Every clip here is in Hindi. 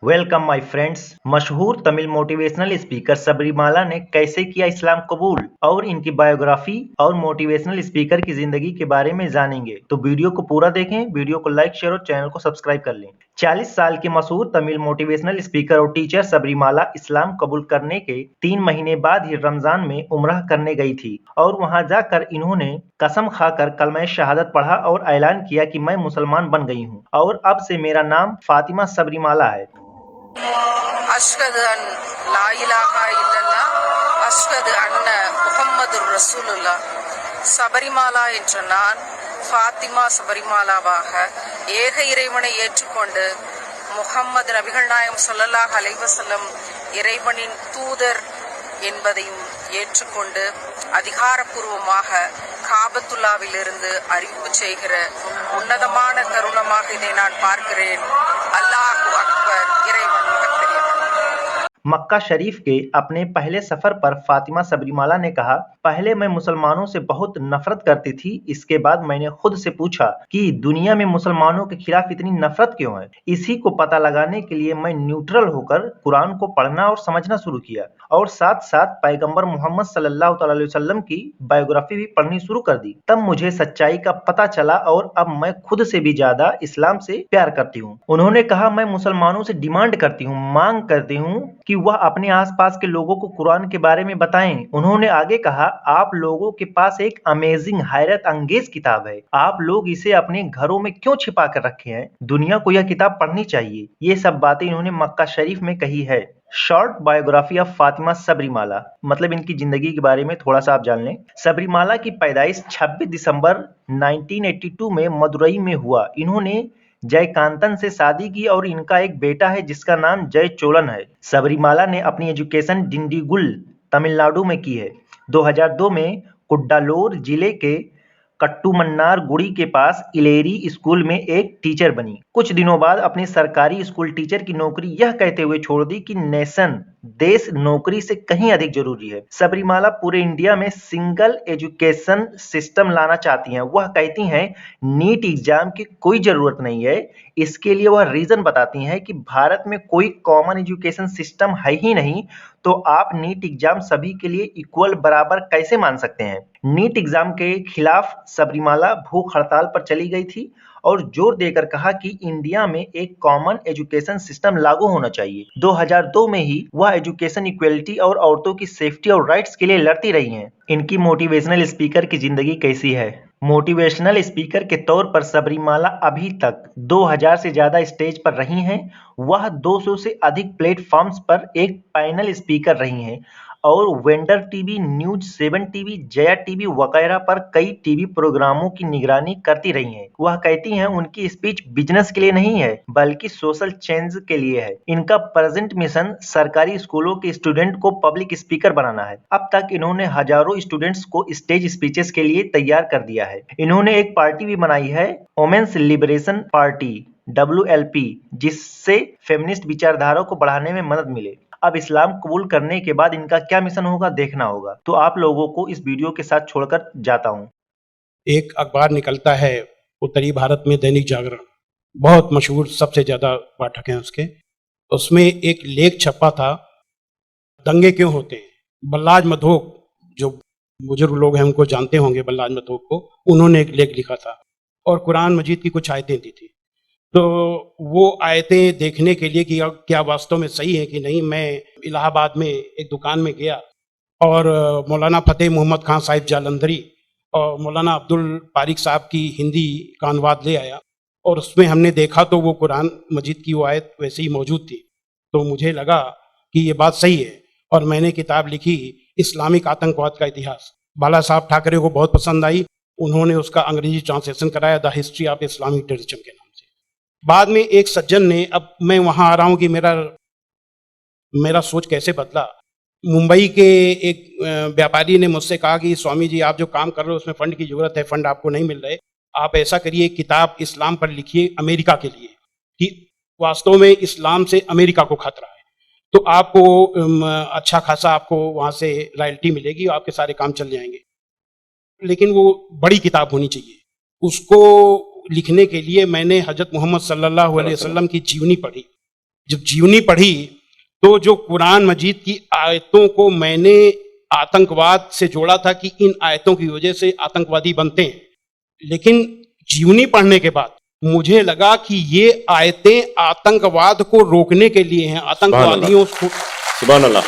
Welcome my friends. मशहूर तमिल मोटिवेशनल स्पीकर सबरीमाला ने कैसे किया इस्लाम कबूल और इनकी बायोग्राफी और मोटिवेशनल स्पीकर की जिंदगी के बारे में जानेंगे, तो वीडियो को पूरा देखें। वीडियो को लाइक, शेयर और चैनल को सब्सक्राइब कर लें। 40 साल के मशहूर तमिल मोटिवेशनल स्पीकर और टीचर सबरीमाला इस्लाम कबूल करने के 3 महीने बाद ही रमजान में उम्रह करने गई थी और वहां जाकर इन्होंने कसम खाकर कलमा शहादत पढ़ा और ऐलान किया कि मैं मुसलमान बन गई हूँ और अब से मेरा नाम फातिमा सबरीमाला है। அஷ்ஹது அன் லா இலாஹா இல்லல்லாஹ் அஷ்ஹது அன்ன முஹம்மதுர் ரசூலுல்லாஹ். சபரிமாலா என்ற நான் ஃபாத்திமா சபரிமாலாவாக ஏக இறைவனை ஏற்றுக்கொண்டு முஹம்மது நபிகள் நாயகம் ஸல்லல்லாஹு அலைஹி வஸல்லம் இறைவனின் தூதர் என்பதையும் ஏற்றுக்கொண்டு அதிகாரப்பூர்வமாக காபத்துல்லாவிலிருந்து அறிவிப்பு செய்கிற உன்னதமான தருணமாக இதை நான் பார்க்கிறேன். அல்லாஹு அக்பர். இறைவன் மிகப்பெரியவன். मक्का शरीफ के अपने पहले सफर पर फातिमा सबरीमाला ने कहा, पहले मैं मुसलमानों से बहुत नफरत करती थी। इसके बाद मैंने खुद से पूछा कि दुनिया में मुसलमानों के खिलाफ इतनी नफरत क्यों है। इसी को पता लगाने के लिए मैं न्यूट्रल होकर कुरान को पढ़ना और समझना शुरू किया और साथ साथ पैगंबर मोहम्मद सल्लल्लाहु अलैहि वसल्लम की बायोग्राफी भी पढ़नी शुरू कर दी। तब मुझे सच्चाई का पता चला और अब मैं खुद से भी ज्यादा इस्लाम से प्यार करती हूँ। उन्होंने कहा, मैं मुसलमानों से डिमांड करती हूँ, मांग करती हूँ कि वह अपने आसपास के लोगों को कुरान के बारे में बताएं। उन्होंने आगे कहा, आप लोगों के पास एक अमेजिंग, हैरत अंगेज किताब है। आप लोग इसे अपने घरों में क्यों छिपा कर रखे हैं? दुनिया को यह किताब पढ़नी चाहिए। ये सब बातें इन्होंने मक्का शरीफ में कही है। Short biography of Fatima Sabarimala, मतलब इनकी जिंदगी के बारे में थोड़ा सा आप जान लें। सबरीमाला की पैदाइश 26 दिसंबर 1982 में मदुरई में हुआ। इन्होंने जयकांतन से शादी की और इनका एक बेटा है जिसका नाम जय चोलन है। सबरीमाला ने अपनी एजुकेशन डिंडीगुल, तमिलनाडु में की है। 2002 में कुड्डालोर जिले के कट्टुमन्नार गुड़ी के पास इलेरी स्कूल में एक टीचर बनी। कुछ दिनों बाद अपनी सरकारी स्कूल टीचर की नौकरी यह कहते हुए छोड़ दी कि नेशन, देश नौकरी से कहीं अधिक जरूरी है। सबरीमाला पूरे इंडिया में सिंगल एजुकेशन सिस्टम लाना चाहती हैं। वह कहती हैं नीट एग्जाम की कोई जरूरत नहीं है। इसके लिए वह रीजन बताती हैं कि भारत में कोई कॉमन एजुकेशन सिस्टम है ही नहीं, तो आप नीट एग्जाम सभी के लिए इक्वल, बराबर कैसे मान सकते हैं। नीट एग्जाम के खिलाफ सबरीमाला भूख हड़ताल पर चली गई थी और जोर देकर कहा कि इंडिया में एक कॉमन एजुकेशन सिस्टम लागू होना चाहिए। 2002 में ही वह एजुकेशन इक्वलिटी और औरतों की सेफ्टी और राइट्स के लिए लड़ती रही हैं। इनकी मोटिवेशनल स्पीकर की जिंदगी कैसी है? मोटिवेशनल स्पीकर के तौर पर सबरीमाला अभी तक 2000 से ज्यादा स्टेज पर रही हैं। वह 200 से अधिक प्लेटफॉर्म्स पर एक पैनल स्पीकर रही हैं और vendor TV, news 7 TV, Jaya TV वगैरह पर कई टीवी प्रोग्रामों की निगरानी करती रही हैं। वह कहती हैं उनकी स्पीच बिजनेस के लिए नहीं है बल्कि सोशल चेंज के लिए है। इनका प्रेजेंट मिशन सरकारी स्कूलों के स्टूडेंट को पब्लिक स्पीकर बनाना है। अब तक इन्होंने हजारों स्टूडेंट्स को स्टेज स्पीचेस के लिए तैयार कर दिया है। इन्होंने एक पार्टी भी बनाई है, वुमेन्स लिबरेशन पार्टी WLP, जिससे फेमिनिस्ट विचारधारा को बढ़ाने में मदद मिले। अब इस्लाम कबूल करने के बाद इनका क्या मिशन होगा, देखना होगा। तो आप लोगों को इस वीडियो के साथ छोड़कर जाता हूं। एक अखबार निकलता है उत्तरी भारत में, दैनिक जागरण, बहुत मशहूर, सबसे ज्यादा पाठक हैं उसके। उसमें एक लेख छपा था, दंगे क्यों होते हैं। बल्लाज मधोक, जो बुजुर्ग लोग हैं उनको जानते होंगे, बल्लाज मधोक को, उन्होंने एक लेख लिखा था और कुरान मजीद की कुछ आयतें दी थी। तो वो आयतें देखने के लिए कि क्या वास्तव में सही है कि नहीं, मैं इलाहाबाद में एक दुकान में गया और मौलाना फतेह मोहम्मद खान साहिब जालंधरी और मौलाना अब्दुल पारिक साहब की हिंदी का अनुवाद ले आया और उसमें हमने देखा तो वो कुरान मजीद की वो आयत वैसे ही मौजूद थी। तो मुझे लगा कि ये बात सही है और मैंने किताब लिखी, इस्लामिक आतंकवाद का इतिहास। बाला साहब ठाकरे को बहुत पसंद आई, उन्होंने उसका अंग्रेजी ट्रांसलेशन कराया, the history of Islamic terrorism के नाम से। बाद में एक सज्जन ने, अब मैं वहां आ रहा हूं कि मेरा सोच कैसे बदला। मुंबई के एक व्यापारी ने मुझसे कहा कि स्वामी जी, आप जो काम कर रहे हो उसमें फंड की जरूरत है, फंड आपको नहीं मिल रहे, आप ऐसा करिए, किताब इस्लाम पर लिखिए अमेरिका के लिए कि वास्तव में इस्लाम से अमेरिका को खतरा है, तो आपको अच्छा खासा आपको वहां से रॉयल्टी मिलेगी, आपके सारे काम चल जाएंगे। लेकिन वो बड़ी किताब होनी चाहिए। उसको लिखने के लिए मैंने हजरत मोहम्मद सल्लल्लाहु अलैहि वसल्लम की जीवनी पढ़ी, जब जीवनी पढ़ी तो जो कुरान मजीद की आयतों को मैंने आतंकवाद से जोड़ा था कि इन आयतों की वजह से आतंकवादी बनते हैं, लेकिन जीवनी पढ़ने के बाद मुझे लगा कि ये आयतें आतंकवाद को रोकने के लिए हैं, आतंकवादियों को। सुभान अल्लाह।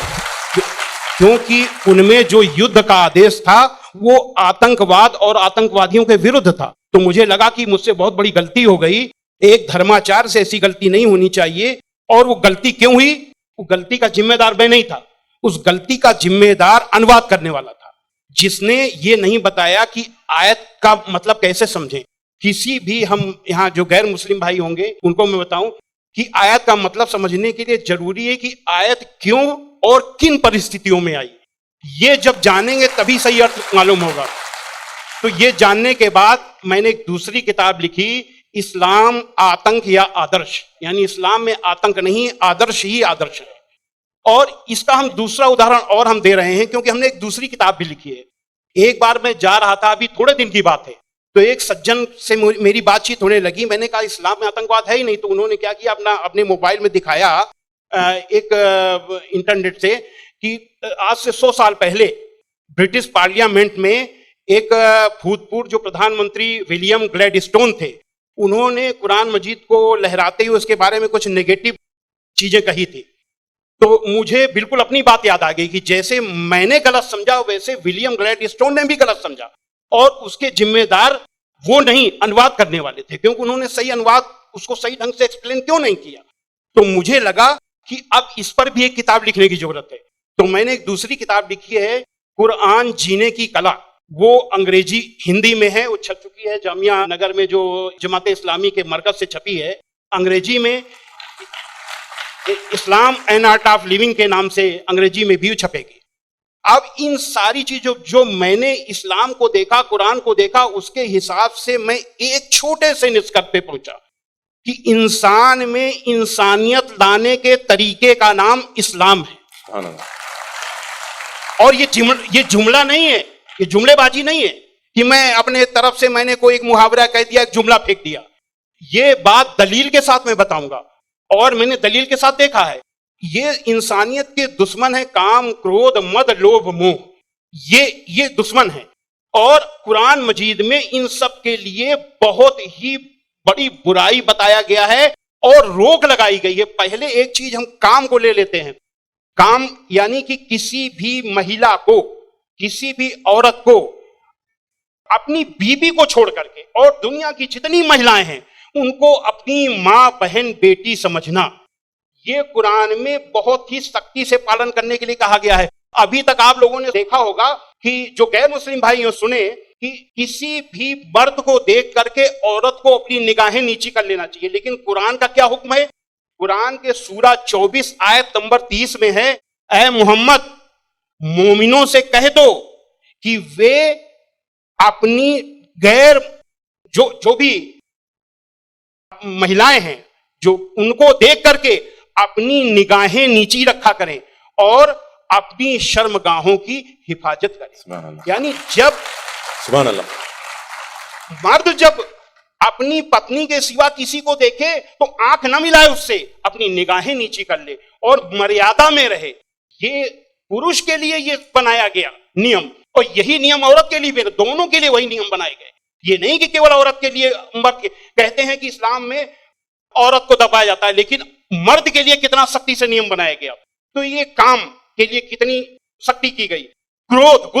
क्योंकि उनमें जो युद्ध का आदेश था वो आतंकवाद और आतंकवादियों के विरुद्ध था। तो मुझे लगा कि मुझसे बहुत बड़ी गलती हो गई, एक धर्माचार्य से ऐसी गलती नहीं होनी चाहिए। और वो गलती क्यों हुई? वो गलती का जिम्मेदार मैं नहीं था, उस गलती का जिम्मेदार अनुवाद करने वाला था, जिसने ये नहीं बताया कि आयत का मतलब कैसे समझें। किसी भी हम यहाँ जो गैर मुस्लिम भाई होंगे उनको मैं बताऊं कि आयत का मतलब समझने के लिए जरूरी है कि आयत क्यों और किन परिस्थितियों में आई। ये जब जानेंगे तभी सही अर्थ मालूम होगा। तो ये जानने के बाद मैंने एक दूसरी किताब लिखी, इस्लाम आतंक या आदर्श, यानी इस्लाम में आतंक नहीं, आदर्श ही आदर्श है। और इसका हम दूसरा उदाहरण और हम दे रहे हैं क्योंकि हमने एक दूसरी किताब भी लिखी है। एक बार मैं जा रहा था, अभी थोड़े दिन की बात है, तो एक सज्जन से मेरी बातचीत होने लगी। मैंने कहा इस्लाम में आतंकवाद है ही नहीं। तो उन्होंने क्या किया, अपने मोबाइल में दिखाया एक इंटरनेट से कि आज से 100 साल पहले ब्रिटिश पार्लियामेंट में एक भूतपूर्व जो प्रधानमंत्री विलियम ग्लैडस्टोन थे, उन्होंने कुरान मजीद को लहराते हुए उसके बारे में कुछ नेगेटिव चीजें कही थी। तो मुझे बिल्कुल अपनी बात याद आ गई कि जैसे मैंने गलत समझा वैसे विलियम ग्लैडस्टोन ने भी गलत समझा, और उसके जिम्मेदार वो नहीं, अनुवाद करने वाले थे, क्योंकि उन्होंने सही अनुवाद उसको सही ढंग से एक्सप्लेन क्यों नहीं किया। तो मुझे लगा कि अब इस पर भी एक किताब लिखने की जरूरत है। तो मैंने एक दूसरी किताब लिखी है, कुरान जीने की कला। वो अंग्रेजी हिंदी में है, वो छप चुकी है जामिया नगर में जो जमात इस्लामी के मरकज से छपी है। अंग्रेजी में इस्लाम एंड आर्ट ऑफ लिविंग के नाम से अंग्रेजी में भी छपेगी। अब इन सारी चीजों जो मैंने इस्लाम को देखा, कुरान को देखा, उसके हिसाब से मैं एक छोटे से निष्कर्ष पे पहुंचा कि इंसान में इंसानियत लाने के तरीके का नाम इस्लाम है। और ये जुमला नहीं है, ये जुमलेबाजी नहीं है कि मैं अपने तरफ से मैंने कोई एक मुहावरा कह दिया, एक जुमला फेंक दिया। ये बात दलील के साथ मैं बताऊंगा, और मैंने दलील के साथ देखा है। ये इंसानियत के दुश्मन है, काम, क्रोध, मद, लोभ, मोह, ये दुश्मन है। और कुरान मजीद में इन सब के लिए बहुत ही बड़ी बुराई बताया गया है और रोक लगाई गई है। पहले एक चीज हम काम को ले लेते हैं। काम यानी कि किसी भी महिला को, किसी भी औरत को अपनी बीबी को छोड़ करके और दुनिया की जितनी महिलाएं हैं उनको अपनी मां, बहन, बेटी समझना, ये कुरान में बहुत ही सख्ती से पालन करने के लिए कहा गया है। अभी तक आप लोगों ने देखा होगा कि जो गैर मुस्लिम भाई सुने कि किसी भी मर्द को देख करके औरत को अपनी निगाहें नीची कर लेना चाहिए, लेकिन कुरान का क्या हुक्म है? कुरान के सूरा 24 आयत नंबर 30 में है, ऐ मोहम्मद मोमिनों से कह दो कि वे अपनी गैर जो भी महिलाएं हैं जो उनको देख करके अपनी निगाहें नीची रखा करें और अपनी शर्मगाहों की हिफाजत करें। यानी जब सुभान अल्लाह मर्द जब अपनी पत्नी के सिवा किसी को देखे तो आंख न मिलाए उससे, अपनी निगाहें नीची कर ले और मर्यादा में रहे। ये पुरुष के लिए ये बनाया गया नियम, और यही नियम औरत के लिए भी, दोनों के लिए वही नियम बनाए गए। ये नहीं कि केवल औरत के लिए। कहते हैं कि इस्लाम में औरत को दबाया जाता है, लेकिन मर्द के लिए कितना सख्ती से नियम बनाया गया। तो ये काम के लिए कितनी सख्ती की गई। क्रोध,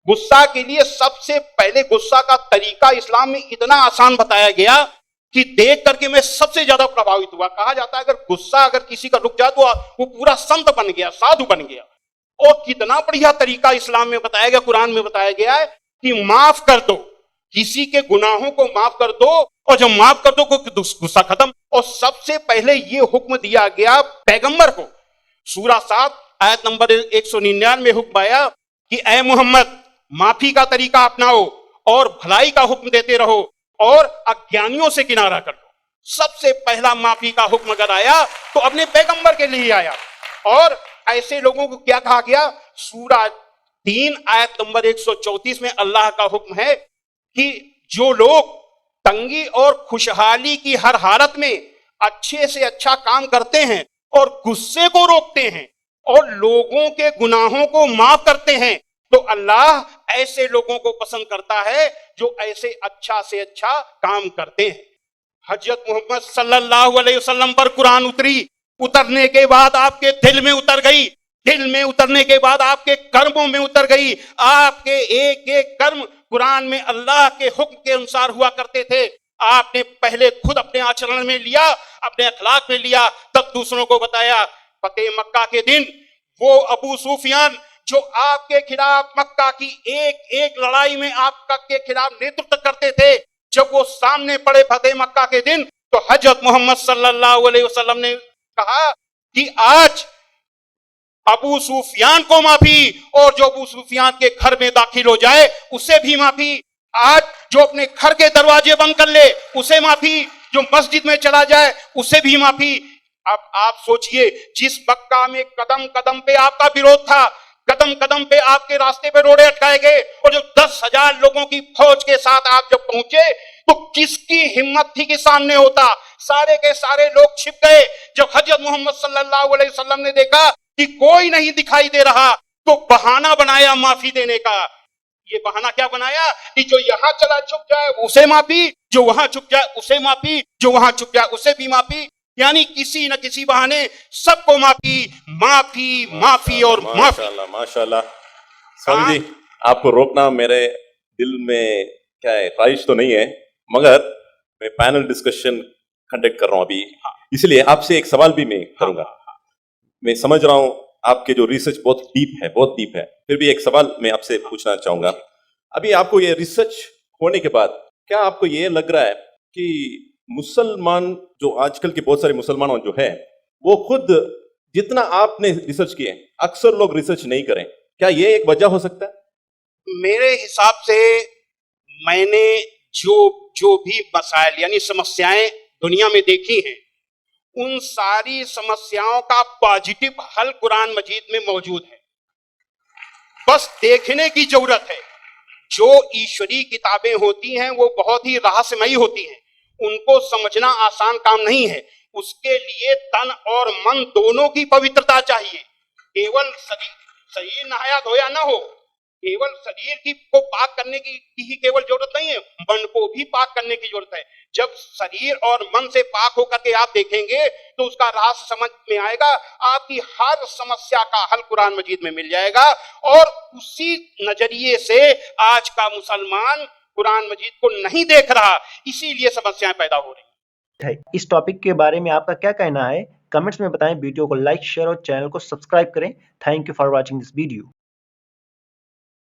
गुस्सा के लिए सबसे पहले गुस्सा का तरीका इस्लाम में इतना आसान बताया गया कि देख करके मैं सबसे ज्यादा प्रभावित हुआ। कहा जाता है अगर गुस्सा अगर किसी का रुक जाए तो वो पूरा संत बन गया, साधु बन गया। और कितना बढ़िया तरीका इस्लाम में बताया गया, कुरान में बताया गया है कि माफ कर दो, किसी के गुनाहों को माफ कर दो, और जब माफ कर दो गुस्सा खत्म। और सबसे पहले ये हुक्म दिया गया पैगंबर को। सूरा 7 आयत नंबर 199 में हुक्म आया कि ऐ मोहम्मद माफी का तरीका अपनाओ और भलाई का हुक्म देते रहो और अज्ञानियों से किनारा कर दो। सबसे पहला माफी का हुक्म अगर आया तो अपने पैगंबर के लिए आया। और ऐसे लोगों को क्या कहा गया? सूरा 3 आयत नंबर 134 में अल्लाह का हुक्म है कि जो लोग तंगी और खुशहाली की हर हालत में अच्छे से अच्छा काम करते हैं और गुस्से को रोकते हैं और लोगों के गुनाहों को माफ करते हैं, तो अल्लाह ऐसे लोगों को पसंद करता है जो ऐसे अच्छा से अच्छा काम करते हैं। हजरत मोहम्मद सल्लल्लाहु अलैहि वसल्लम पर कुरान उतरने के बाद आपके दिल में उतर गई, दिल में उतरने के बाद आपके कर्मों में उतर गई। आपके एक एक कर्म कुरान में अल्लाह के हुक्म के अनुसार हुआ करते थे। आपने पहले खुद अपने आचरण में लिया, अपने अखलाक में लिया, तब दूसरों को बताया। फतेह मक्का के दिन वो अबू सुफियान जो आपके खिलाफ मक्का की एक एक लड़ाई में आपका के खिलाफ नेतृत्व करते थे, जब वो सामने पड़े फतेह मक्का के दिन, तो हजरत मोहम्मद सल्लल्लाहु अलैहि वसल्लम ने कहा कि आज अबू सुफियान को माफी, और जो अबू सुफियान के घर में दाखिल हो जाए उसे भी माफी। आज जो अपने घर के दरवाजे बंद कर ले उसे माफी, जो मस्जिद में चला जाए उसे भी माफी। अब आप सोचिए, जिस मक्का में कदम कदम पे आपका विरोध था, कदम कदम पे आपके रास्ते पे रोड़े अटकाए गए, और जो 10,000 लोगों की फौज के साथ आप जब पहुंचे तो किसकी हिम्मत थी कि सामने होता? सारे के सारे लोग छिप गए। जब हजरत मोहम्मद सल्लल्लाहु अलैहि वसल्लम ने देखा कि कोई नहीं दिखाई दे रहा, तो बहाना बनाया माफी देने का। ये बहाना क्या बनाया कि जो यहां चला छुप जाए उसे माफी, जो वहां छुप जाए उसे माफी, जो वहां छुप जाए उसे भी माफी। यानी किसी न किसी बहाने सबको माफी, माफी, माफी और माफी। माशाल्लाह माशाल्लाह। स्वामी जी, आपको रोकना मेरे दिल में क्या है, ख्वाहिश तो नहीं है, मगर मैं पैनल डिस्कशन कंडक्ट कर रहा हूं अभी, इसलिए आपसे एक सवाल भी मैं करूंगा। मैं समझ रहा हूं आपके जो रिसर्च बहुत डीप है, फिर भी एक सवाल मैं आपसे पूछना चाहूंगा। अभी आपको ये रिसर्च होने के बाद क्या आपको ये लग रहा है कि मुसलमान जो आजकल के बहुत सारे मुसलमान जो है वो खुद जितना आपने रिसर्च किए, अक्सर लोग रिसर्च नहीं करें, क्या ये एक वजह हो सकता है? मेरे हिसाब से मैंने जो भी मसाइल यानी समस्याएं दुनिया में देखी हैं, उन सारी समस्याओं का पॉजिटिव हल कुरान मजीद में मौजूद है। बस देखने की जरूरत है। जो ईश्वरी किताबें होती हैं वो बहुत ही रहस्यमयी होती हैं, उनको समझना आसान काम नहीं है। उसके लिए तन और मन दोनों की पवित्रता चाहिए। केवल शरीर नहाया धोया ना हो, केवल शरीर की को पाक करने की ही केवल जरूरत नहीं है, मन को भी पाक करने की जरूरत है। जब शरीर और मन से पाक होकर के आप देखेंगे तो उसका रहस्य समझ में आएगा, आपकी हर समस्या का हल कुरान मजीद में मिल जाएगा। और उसी नजरिए से आज का मुसलमान कुरान मजीद को नहीं देख रहा, इसीलिए समस्याएं पैदा हो रही हैं। इस टॉपिक के बारे में आपका क्या कहना है? कमेंट्स में बताएं। वीडियो को लाइक, शेयर और चैनल को सब्सक्राइब करें। Thank you for watching this video.